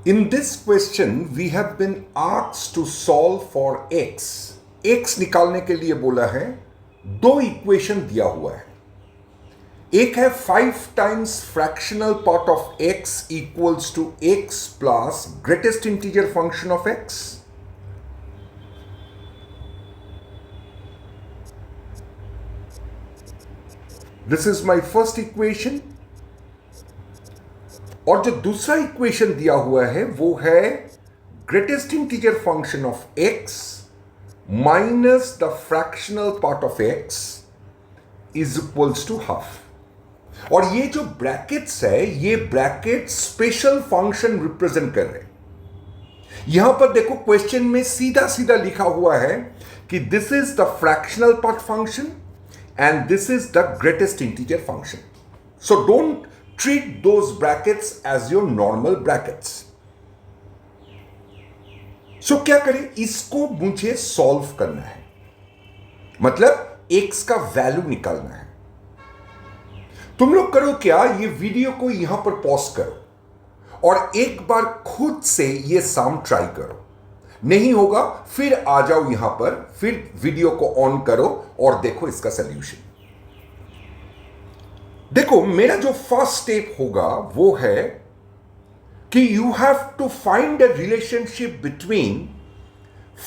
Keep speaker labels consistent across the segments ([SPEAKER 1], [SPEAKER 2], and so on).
[SPEAKER 1] In this question, we have been asked to solve for x. x निकालने के लिए बोला है, दो इक्वेशन दिया हुआ है. एक है 5 times fractional part of x equals to x plus greatest integer function of x. This is my first equation. और जो दूसरा इक्वेशन दिया हुआ है वो है greatest integer function of x minus the fractional part of x is equals to half. और ये जो ब्रैकेट्स है, ये ब्रैकेट स्पेशल फंक्शन रिप्रेजेंट कर रहे हैं. यहां पर देखो क्वेश्चन में सीधा सीधा लिखा हुआ है कि this is the fractional part function and this is the greatest integer function. So don't treat those brackets as your normal brackets. So क्या करें, इसको मुझे सॉल्व करना है, मतलब x का वैल्यू निकालना है. तुम लोग करो क्या, ये वीडियो को यहां पर पॉज करो और एक बार खुद से ये सम ट्राई करो. नहीं होगा फिर आ जाओ यहां पर, फिर वीडियो को ऑन करो और देखो इसका सॉल्यूशन. देखो मेरा जो फर्स्ट स्टेप होगा वो है कि you have to find a relationship between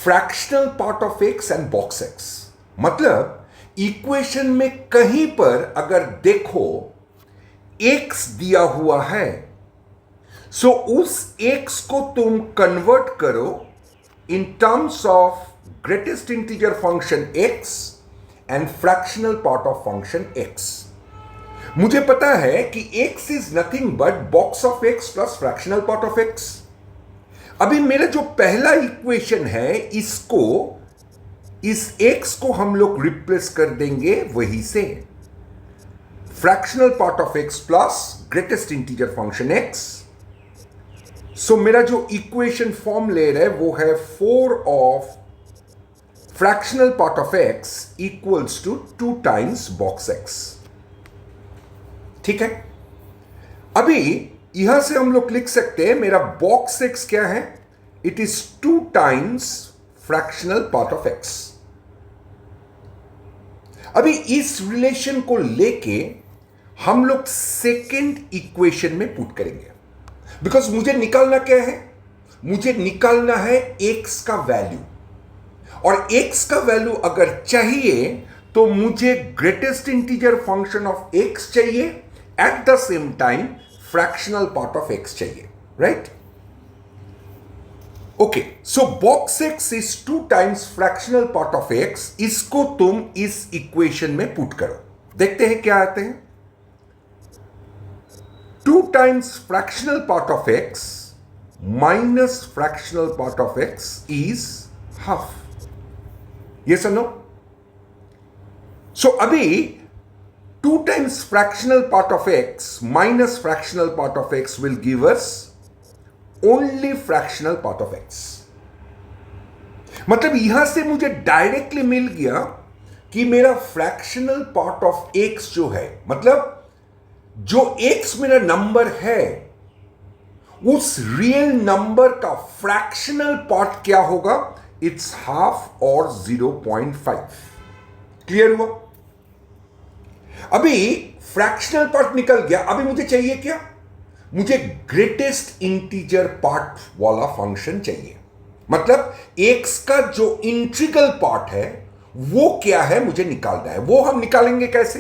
[SPEAKER 1] fractional part of x and box x. मतलब इक्वेशन में कहीं पर अगर देखो एक्स दिया हुआ है, सो उस एक्स को तुम कन्वर्ट करो इन terms of greatest integer function x and fractional part of function x. मुझे पता है कि x is nothing but box of x plus fractional part of x. अभी मेरा जो पहला इक्वेशन है, इसको इस x को हम लोग रिप्लेस कर देंगे वही से fractional part of x plus greatest integer function x. सो मेरा जो इक्वेशन फॉर्म ले रहा है वो है 4 of fractional part of x equals to 2 times box x. ठीक है. अभी यहां से हम लोग लिख सकते हैं मेरा बॉक्स एक्स क्या है, it is 2 times fractional part of x. अभी इस रिलेशन को लेके हम लोग सेकेंड इक्वेशन में पुट करेंगे, बिकॉज मुझे निकालना क्या है, मुझे निकालना है एक्स का वैल्यू. और एक्स का वैल्यू अगर चाहिए तो मुझे greatest integer function of x चाहिए, at the same time fractional part of x चाहिए, right? Okay, so box x is 2 times fractional part of x. इसको तुम इस इक्वेशन में पुट करो, देखते हैं क्या आते हैं. 2 times fractional part of x minus fractional part of x is half. Yes or no? So अभी 2 times fractional part of x minus fractional part of x will give us only fractional part of x. मतलब यहां से मुझे directly मिल गया कि मेरा fractional part of x जो है, मतलब जो x मेरा नंबर है, उस रियल नंबर का फ्रैक्शनल पार्ट क्या होगा, इट्स हाफ और 0.5. क्लियर हुआ? अभी फ्रैक्शनल पार्ट निकल गया. अभी मुझे चाहिए क्या, मुझे ग्रेटेस्ट इंटीजर पार्ट वाला फंक्शन चाहिए. मतलब x का जो इंटीग्रल पार्ट है वो क्या है मुझे निकालना है. वो हम निकालेंगे कैसे,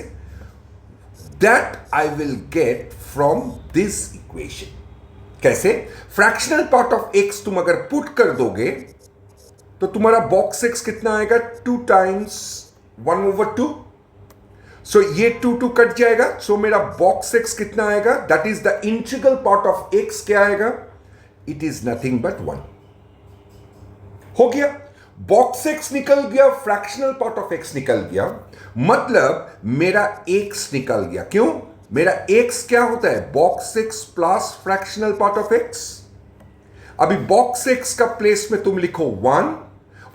[SPEAKER 1] that I will get from this equation. कैसे, फ्रैक्शनल पार्ट ऑफ x तुम अगर पुट कर दोगे तो तुम्हारा बॉक्स x कितना आएगा, 2 टाइम्स 1/2. सो ये 2 कट जाएगा. सो मेरा बॉक्स एक्स कितना आएगा, that is the integral part of x क्या आएगा, इट इज नथिंग बट 1. हो गया, बॉक्स एक्स निकल गया, फ्रैक्शनल पार्ट ऑफ एक्स निकल गया, मतलब मेरा एक्स निकल गया. क्यों, मेरा एक्स क्या होता है, box x plus fractional part of x. अभी बॉक्स एक्स का प्लेस में तुम लिखो 1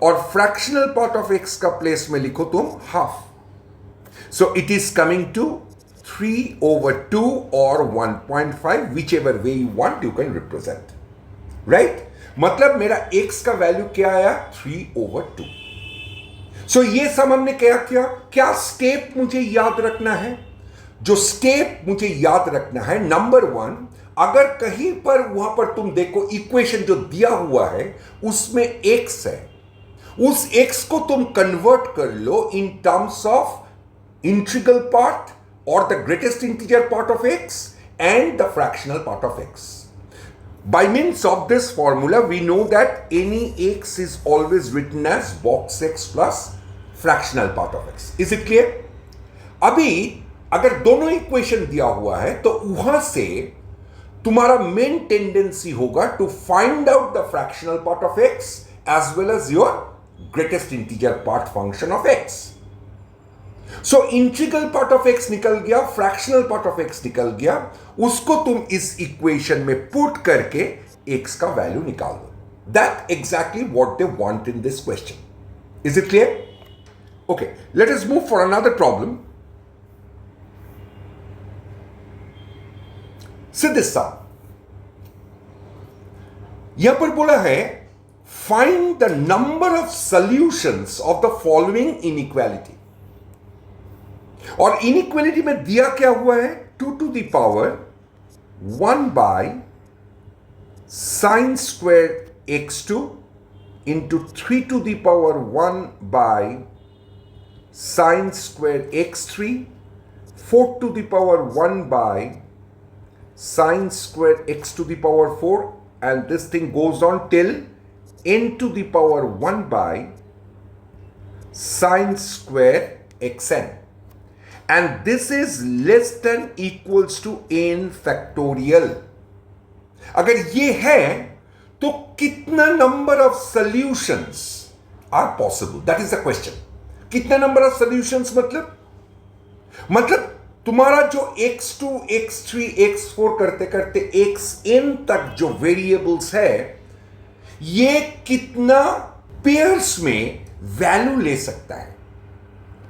[SPEAKER 1] और फ्रैक्शनल पार्ट ऑफ एक्स का प्लेस में लिखो तुम half. So it is coming to 3/2 or 1.5, whichever way you want, you can represent. Right? मतलब मेरा x का वैल्यू क्या आया? 3/2। सो ये सब हमने क्या किया? क्या स्टेप मुझे याद रखना है? जो स्टेप मुझे याद रखना है, नंबर 1, अगर कहीं पर वहां पर तुम देखो इक्वेशन जो दिया हुआ है उसमें x है, उस x को तुम कन्वर्ट कर लो in terms of integral part और the greatest integer part of x and the fractional part of x. By means of this formula, we know that any x is always written as box x plus fractional part of x. Is it clear? अभी अगर दोनों equation दिया हुआ है तो वहां से तुम्हारा मेन टेंडेंसी होगा to find out the fractional part of x as well as your greatest integer part function of x. So integral part of x निकल गया, फ्रैक्शनल पार्ट ऑफ x निकल गया, उसको तुम इस इक्वेशन में पुट करके x का वैल्यू निकाल दो. That exactly what they want in this question. Is it clear? Okay, let us move for another problem. See this sum. यहां पर बोला है find the number of solutions of the following inequality. और inequality में दिया क्या हुआ है? 2 to the power 1 by sin square x2 into 3 to the power 1 by sin square x3, 4 to the power 1 by sin square x to the power 4, and this thing goes on till n to the power 1 by sin square xn. And this is less than equals to n factorial. अगर ये है तो कितना number of solutions are possible? That is the question. कितना number of solutions मतलब तुम्हारा जो x2 x3 x4 करते करते xn तक जो वेरिएबल्स है, ये कितना पेयर्स में वैल्यू ले सकता है?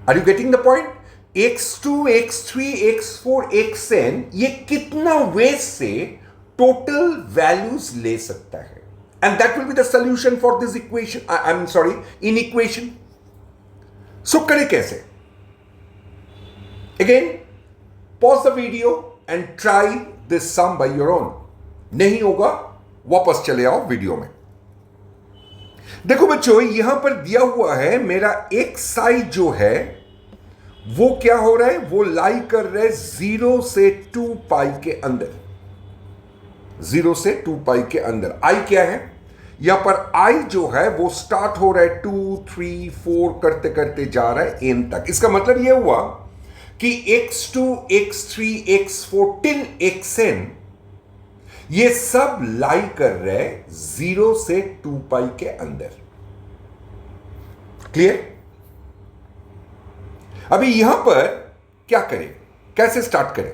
[SPEAKER 1] Are you getting the point? x2 x3 x4 xn ये कितना वेज से टोटल वैल्यूज ले सकता है? And that will be the solution for this equation, I am sorry, in equation. So करे कैसे? Again pause the video and try this sum by your own. नहीं होगा वापस चले आओ वीडियो में. देखो बच्चों, यहां पर दिया हुआ है मेरा xi जो है वो क्या हो रहा है? वो लाई कर रहे 0 से 2 पाई के अंदर. 0 से 2 पाई के अंदर i क्या है? यहां पर i जो है वो स्टार्ट हो रहा है 2 3 4 करते करते जा रहा है n तक. इसका मतलब यह हुआ कि x2 x3 x4 till xn ये सब लाई कर रहे 0 से 2 पाई के अंदर. क्लियर? अभी यहां पर क्या करें, कैसे स्टार्ट करें?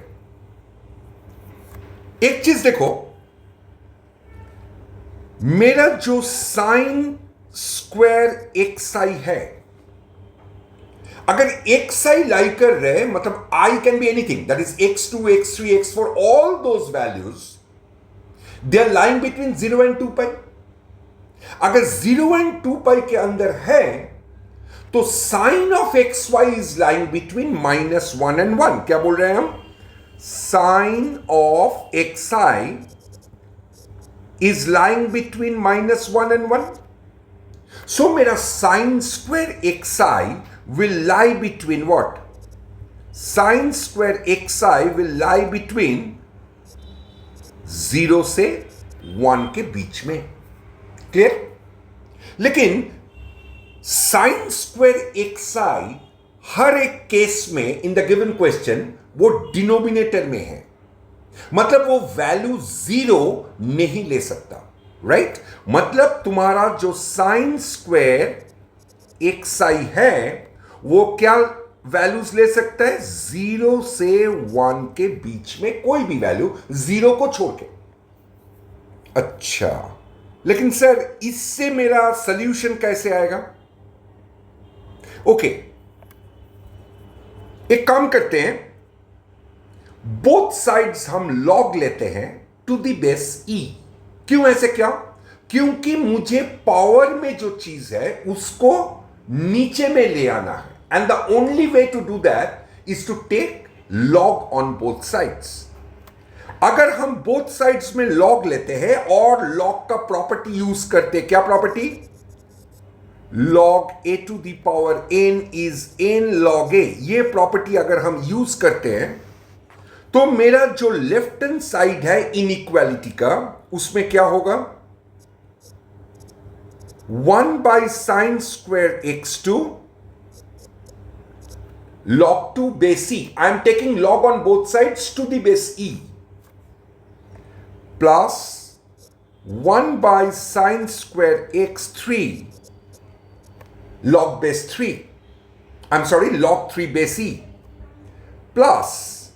[SPEAKER 1] एक चीज देखो, मेरा जो साइन स्क्वायर xi है, अगर xi लाई कर रहे मतलब i can be anything, that is x2 x3 x4 all those values they are lying between 0 and 2 pi. अगर 0 एंड 2 पाई के अंदर है तो sine of xy is lying between -1 and 1. क्या बोल रहे हैं हम? Sine of xi is lying between -1 and 1. So मेरा sine square xi will lie between what? Sine square xi will lie between 0 से 1 के बीच में. क्लियर? लेकिन साइन स्क्वायर xi हर एक केस में इन द गिवन क्वेश्चन वो डिनोमिनेटर में है, मतलब वो वैल्यू 0 नहीं ले सकता. राइट? मतलब तुम्हारा जो साइन स्क्वायर xi है वो क्या वैल्यूज ले सकता है? 0 से 1 के बीच में कोई भी वैल्यू, 0 को छोड़ के. अच्छा, लेकिन सर इससे मेरा सॉल्यूशन कैसे आएगा? ओके, एक काम करते हैं, बोथ साइड्स हम लॉग लेते हैं टू द बेस e. क्यों ऐसे? क्या क्योंकि मुझे पावर में जो चीज है उसको नीचे में ले आना है, and the only way to do that is to take log on both sides. अगर हम बोथ साइड्स में लॉग लेते हैं और लॉग का प्रॉपर्टी यूज करते हैं, क्या property? log a to the power n is n log a, ये प्रॉपर्टी अगर हम यूज करते हैं तो मेरा जो लेफ्ट हैंड साइड है इनइक्वालिटी का, उसमें क्या होगा? 1 by sin square x2 log 2 base e, I am taking log on both sides to the base e, plus 1 by sin square x3 log base 3, I'm sorry, log 3 base e, plus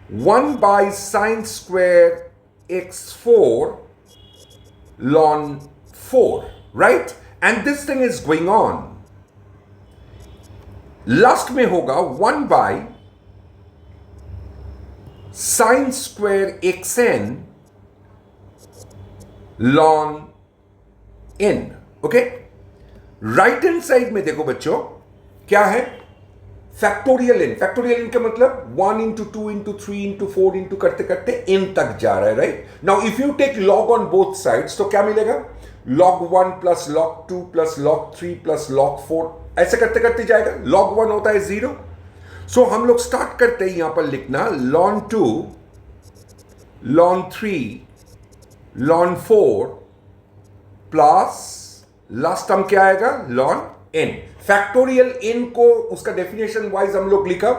[SPEAKER 1] 1 by sin square x4 ln 4, right? And this thing is going on. Last में होगा 1 by sin square xn ln n, okay? Right hand side में देखो बच्चों क्या है? Factorial n। Factorial n का मतलब 1 into 2 into 3 into 4 into करते करते n तक जा रहा है, right? Now if you take log on both sides तो क्या मिलेगा? log 1 plus log 2 plus log 3 plus log 4, ऐसे करते करते जाएगा। log 1 होता है 0, सो हम लोग स्टार्ट करते हैं यहां पर लिखना ln 2 ln 3 ln 4 plus last term क्या आएगा? ln n। फैक्टोरियल n को उसका डेफिनेशन वाइज हम लोग लिखा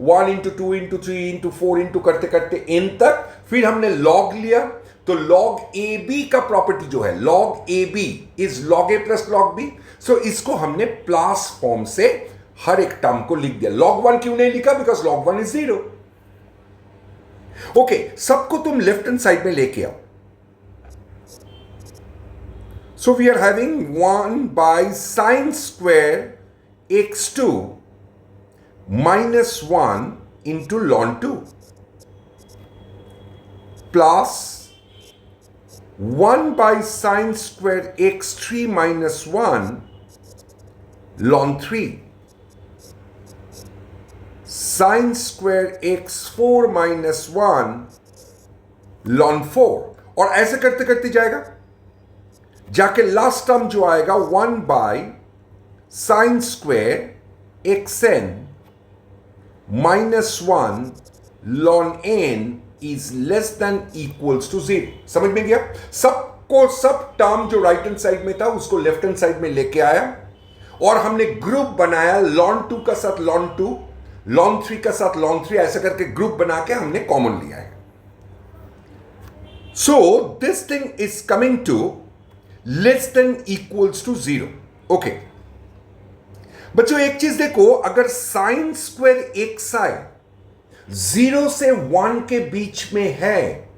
[SPEAKER 1] 1 इंटू 2 इंटू 3 इंटू 4 इंटू करते करते n तक, फिर हमने log लिया तो log ab का प्रॉपर्टी जो है log ab is log a plus log b, सो इसको हमने प्लस फॉर्म से हर एक टर्म को लिख दिया। log 1 क्यों नहीं लिखा? Because log 1 is 0। ओके, सबको तुम लेफ्ट हैंड साइड में लेके आओ। So we are having 1 by sin square x2 minus 1 into ln 2 plus 1 by sin square x3 minus 1 ln 3 sin square x4 minus 1 ln 4, और ऐसे करते करते जाएगा जाके लास्ट टर्म जो आएगा 1 by sine square x n minus 1 ln n is less than equals to 0। समझ में गया? सबको सब टर्म जो राइट हैंड साइड में था उसको लेफ्ट हैंड साइड में लेके आया और हमने ग्रुप बनाया ln 2 का साथ ln 2, ln 3 का साथ ln 3, ऐसा करके ग्रुप बना के हमने कॉमन लिया है। So this thing is coming to less than equals to 0। Okay बच्चों, एक चीज देखो, अगर साइन स्क्वायर एक्स आई 0 से 1 के बीच में है,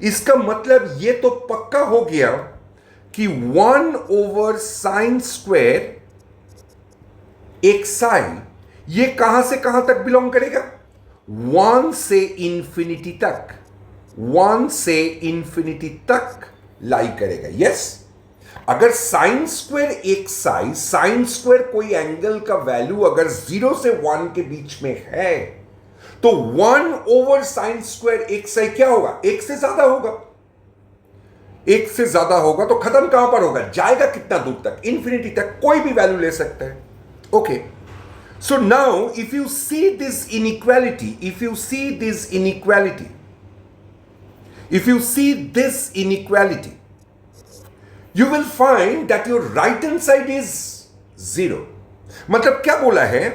[SPEAKER 1] इसका मतलब ये तो पक्का हो गया कि 1 ओवर साइन स्क्वायर एक्स आई ये कहां से कहां तक बिलोंग करेगा? 1 से इंफिनिटी तक, 1 से इंफिनिटी तक लाई करेगा। यस, अगर साइन स्क्वायर एक्स आई, साइन स्क्वायर कोई एंगल का वैल्यू अगर 0 से 1 के बीच में है तो 1 ओवर साइन स्क्वायर एक्स आई क्या होगा? 1 से ज्यादा होगा। 1 से ज्यादा होगा तो खत्म कहां पर होगा? जाएगा कितना दूर तक? इन्फिनिटी तक, कोई भी वैल्यू ले सकता है। Okay, so now if you see this inequality, if you see this inequality, if you see this inequality, you will find that your right hand side is 0। मतलब क्या बोला है?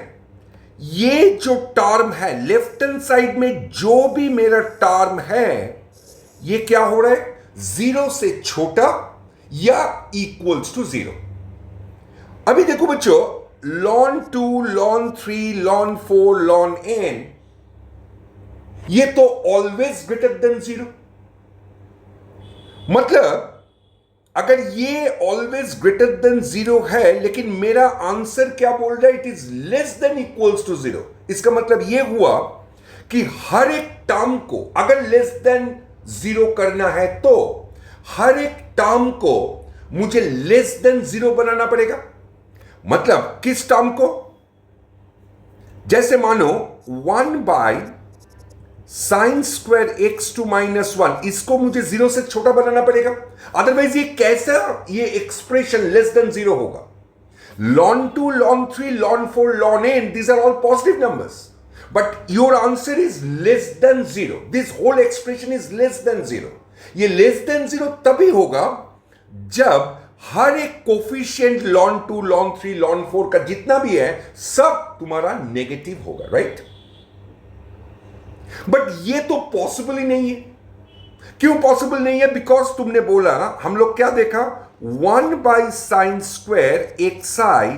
[SPEAKER 1] ये जो टर्म है लेफ्ट हैंड साइड में, जो भी मेरा टर्म है, ये क्या हो रहा है? 0 से छोटा या इक्वल्स टू 0। अभी देखो बच्चों, ln 2, ln 3, ln 4, ln n, ये तो ऑलवेज ग्रेटर देन 0। मतलब अगर ये ऑलवेज ग्रेटर देन 0 है, लेकिन मेरा आंसर क्या बोल रहा है? It is less than equals to 0। इसका मतलब ये हुआ कि हर एक टर्म को अगर लेस देन 0 करना है तो हर एक टर्म को मुझे लेस देन 0 बनाना पड़ेगा। मतलब किस टर्म को? जैसे मानो 1 by sine square x two minus 1, इसको मुझे 0 से छोटा बनाना पड़ेगा, अदरवाइज ये कैसा ये एक्सप्रेशन लेस देन 0 होगा? ln 2, ln 3, ln 4, ln n, these are all positive numbers, but your answer is less than 0. This whole expression is less than 0. ये less than 0 तभी होगा जब हर एक कोफिशिएंट ln 2, ln 3, ln 4 का जितना भी है सब तुम्हारा नेगेटिव होगा, राइट? बट ये तो पॉसिबल ही नहीं है। क्यों पॉसिबल नहीं है? बिकॉज तुमने बोला, हम लोग क्या देखा, 1 by sine square x i,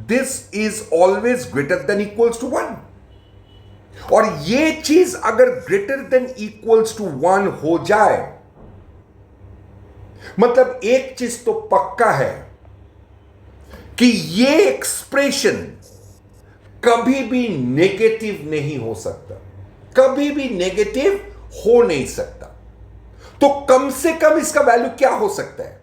[SPEAKER 1] this is always greater than equals to 1। और ये चीज अगर ग्रेटर देन इक्वल्स टू 1 हो जाए, मतलब एक चीज तो पक्का है कि ये एक्सप्रेशन कभी भी नेगेटिव नहीं हो सकता, कभी भी नेगेटिव हो नहीं सकता। तो कम से कम इसका वैल्यू क्या हो सकता है?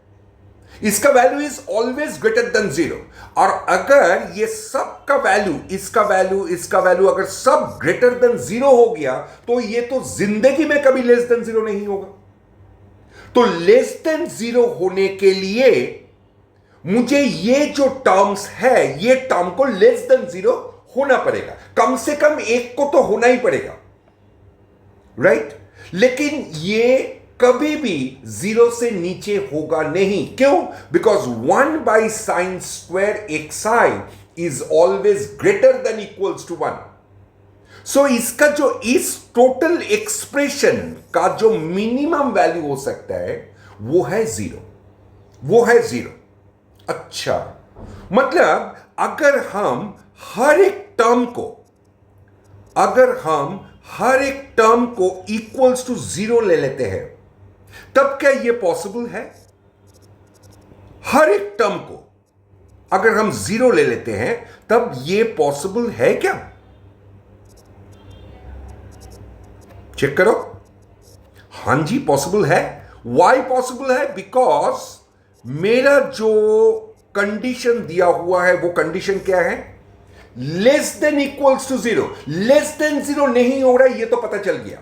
[SPEAKER 1] इसका value is always greater then 0। और अगर ये सब का वैल्यू, इसका वैल्यू अगर सब ग्रेटर देन 0 हो गया, तो ये तो जिंदगी में कभी लेस देन 0 नहीं होगा। तो लेस देन 0 होने के लिए मुझे ये जो टर्म्स है, ये टर्म को लेस देन 0 होना पड़ेगा, कम से कम एक को तो होना ही पड़ेगा, राइट? लेकिन ये कभी भी 0 से नीचे होगा नहीं। क्यों? Because 1 by sine square x i is always greater than equals to 1। So इसका जो इस टोटल एक्सप्रेशन का जो मिनिमम वैल्यू हो सकता है वो है 0, वो है 0। अच्छा, मतलब अगर हम हर एक टर्म को इक्वल्स टू 0 ले लेते हैं, तब क्या यह पॉसिबल है? हर एक टर्म को अगर हम 0 ले लेते हैं, तब यह पॉसिबल है क्या? चेक करो। हां जी, पॉसिबल है। वाई पॉसिबल है? बिकॉज मेरा जो कंडीशन दिया हुआ है वो कंडीशन क्या है? Less than equals to 0। Less than 0 नहीं हो रहा है, ये तो पता चल गया।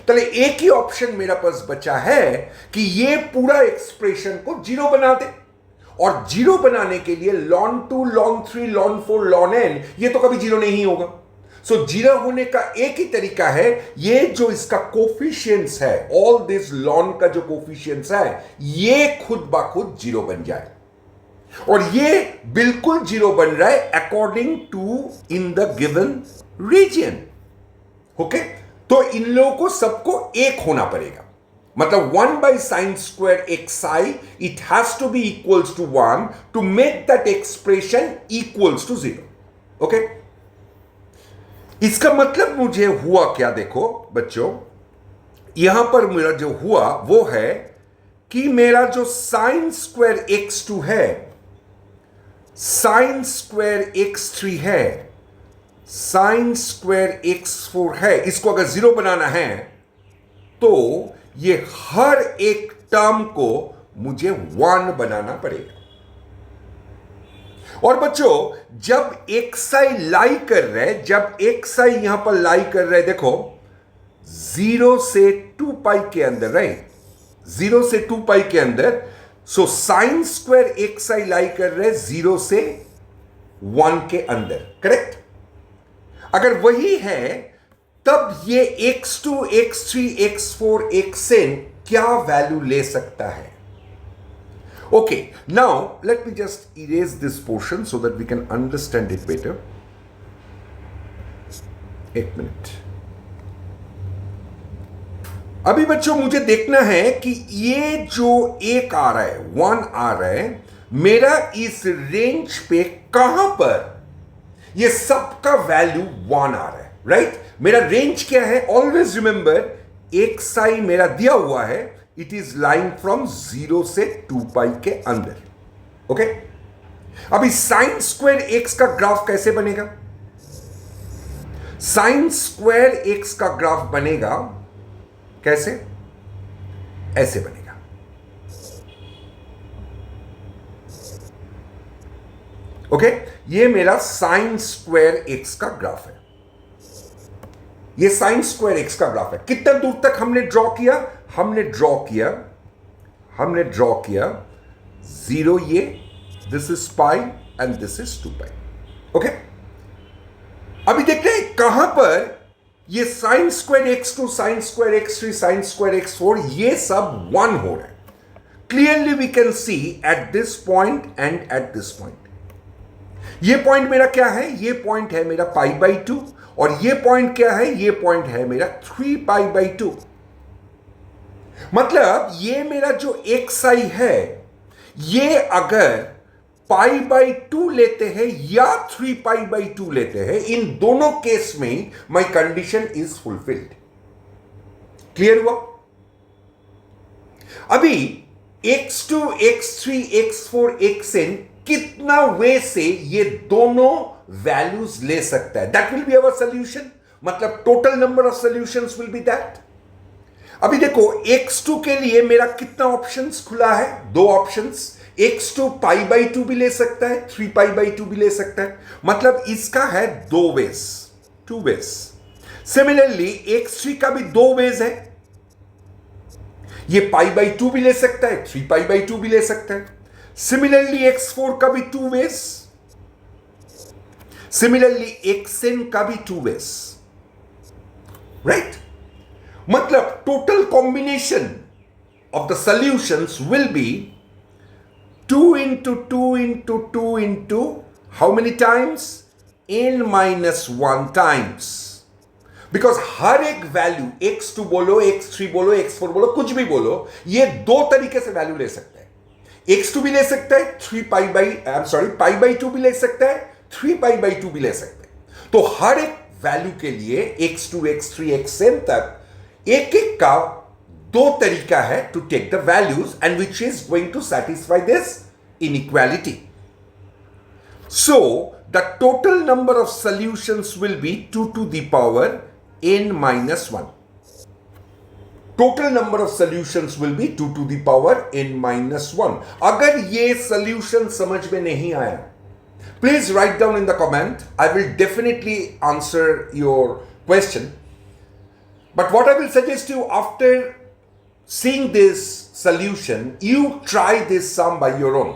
[SPEAKER 1] चलिए, एक ही ऑप्शन मेरा पास बचा है कि ये पूरा एक्सप्रेशन को 0 बना दे। और 0 बनाने के लिए ln 2, ln 3, ln 4, ln n, ये तो कभी 0 नहीं होगा। सो 0 होने का एक ही तरीका है, ये जो इसका कोफिशिएंट्स है, ऑल दिस ln का जो कोफिशिएंट्स है, ये खुद ब खुद 0 बन जाए। और ये बिल्कुल 0 बन रहा है according to in the given region. Okay, तो इन लोगों को सबको एक होना पड़ेगा। मतलब 1 by sine square x i, it has to be equals to 1 to make that expression equals to 0। Okay, इसका मतलब मुझे हुआ क्या? देखो बच्चों, यहां पर मेरा जो हुआ वो है कि मेरा जो साइन स्क्वायर x2 है, साइन स्क्वायर x3 है, साइन स्क्वायर x4 है, इसको अगर 0 बनाना है तो ये हर एक टर्म को मुझे 1 बनाना पड़ेगा। और बच्चों, जब xi लाई कर रहे, जब xi यहां पर लाई कर रहे, देखो 0 से 2 पाई के अंदर, राइट? 0 से 2 पाई के अंदर, सो साइन स्क्वायर xi लाई कर रहे 0 से 1 के अंदर, करेक्ट? अगर वही है, तब ये x2, x3, x4, xn क्या वैल्यू ले सकता है? Okay, now let me just erase this portion so that we can understand it better. एक मिनट। अभी बच्चों मुझे देखना है कि ये जो एक आ रहा है, 1 आ रहा है, मेरा इस रेंज पे कहां पर ये सबका वैल्यू 1 आ रहा है, राइट? मेरा रेंज क्या है? ऑलवेज रिमेंबर, xi मेरा दिया हुआ है, इट इज लाइंग फ्रॉम 0 से 2 पाई के अंदर। ओके, अभी साइन स्क्वायर x का ग्राफ कैसे बनेगा? साइन स्क्वायर x का ग्राफ बनेगा कैसे? ऐसे बनेगा। ओके, ये मेरा साइन स्क्वायर एक्स का ग्राफ है, ये साइन स्क्वायर एक्स का ग्राफ है। कितना दूर तक हमने ड्रॉ किया? हमने ड्रॉ किया 0 ये, this is pi and this is 2 pi. Okay, अभी देखते हैं कहां पर ये sine square x2, sine square x3, sine square x4 ये सब 1 हो रहा है। Clearly we can see at this point and at this point. ये पॉइंट मेरा क्या है? ये पॉइंट है मेरा π/2, और ये पॉइंट क्या है? ये पॉइंट है मेरा 3π/2। मतलब ये मेरा जो xi है, ये अगर π/2 लेते हैं या 3π/2 लेते हैं, इन दोनों केस में my condition is fulfilled. Clear हुआ? अभी x2, x3, x4, xn कितना वे से ये दोनों वैल्यूज ले सकता है? That will be our solution. मतलब total number of solutions will be that. अभी देखो x2 के लिए मेरा कितना ऑप्शंस खुला है? 2 ऑप्शंस। x2 π/2 भी ले सकता है, 3π/2 भी ले सकता है। मतलब इसका है 2 वेज, 2 वेज। सिमिलरली x3 का भी 2 वेज है, ये π/2 भी ले सकता है, 3π/2 भी ले सकता है। सिमिलरली x4 का भी 2 वेज, सिमिलरली xn का भी 2 वेज, राइट? मतलब total combination of the solutions will be 2 into 2 into 2 into how many times? n minus 1 times. Because हर एक वैल्यू x2 बोलो, x3 बोलो, x4 बोलो, कुछ भी बोलो, ये 2 तरीके से वैल्यू ले सकता है। x2 भी ले सकता है, π/2 भी ले सकता है, 3π/2 भी ले सकता है। तो हर एक वैल्यू के लिए x2, x3, xn तक एक एक का 2 तरीका है to take the values and which is going to satisfy this inequality. So the total number of solutions will be 2 to the power n minus 1. Total number of solutions will be 2 to the power n minus 1. अगर ये solution समझ में नहीं आया, please write down in the comment. I will definitely answer your question. But what I will suggest you, after seeing this solution, you try this sum by your own.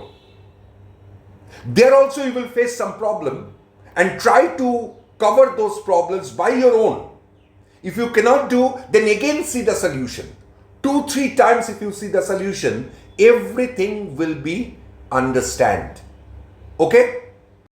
[SPEAKER 1] There also you will face some problem and try to cover those problems by your own. If you cannot do, then again see the solution. 2-3 times if you see the solution, everything will be understand. Okay?